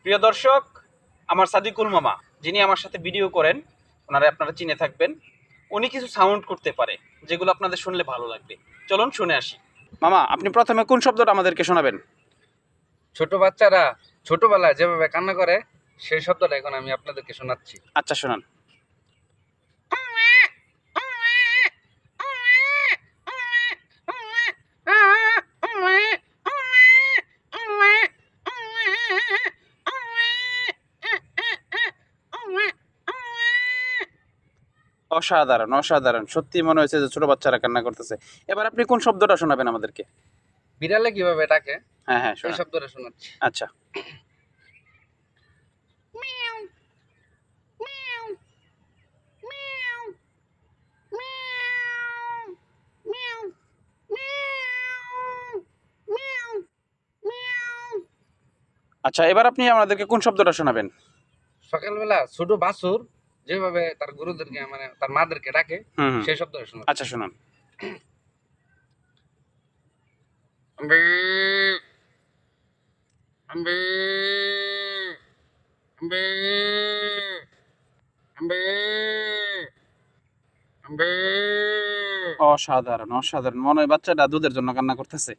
প্রিয় দর্শক, আমার সাদিকুল মামা যিনি আমার সাথে ভিডিও করেন, ওনারা আপনারা চিনে থাকবেন। উনি কিছু সাউন্ড করতে পারে যেগুলো আপনাদের শুনলে ভালো লাগবে। চলুন শুনে আসি। মামা, আপনি প্রথমে কোন শব্দটা আমাদেরকে শোনাবেন? ছোট বাচ্চারা ছোটবেলায় যেভাবে কান্না করে সেই শব্দটা এখন আমি আপনাদেরকে শোনাচ্ছি। আচ্ছা, শোনান। অসাধারণ, অসাধারণ, সত্যি মনে হয়েছে যে ছোট বাচ্চারা কান্না করতেছে। এবার আপনি কোন শব্দটা শোনাবেন আমাদেরকে? বিড়ালে কিভাবে ডাকে হ্যাঁ হ্যাঁ, এই শোনান। শব্দটা শোনাচ্ছি। আচ্ছা। আচ্ছা, এবার আপনি আমাদেরকে কোন শব্দটা শোনাবেন? সকালবেলা ছোট বাছুর যেভাবে তার গুরুদেরকে মানে তার মাদেরকে ডাকে হুম হুম। সেই শব্দটা শোনাচ্ছি। আচ্ছা, শোনান। আম্বে, আম্বে, আম্বে, আম্বে, আম্বে। অসাধারণ, অসাধারণ, মনে হয় বাচ্চাটা দুধের জন্য কান্না করতেছে।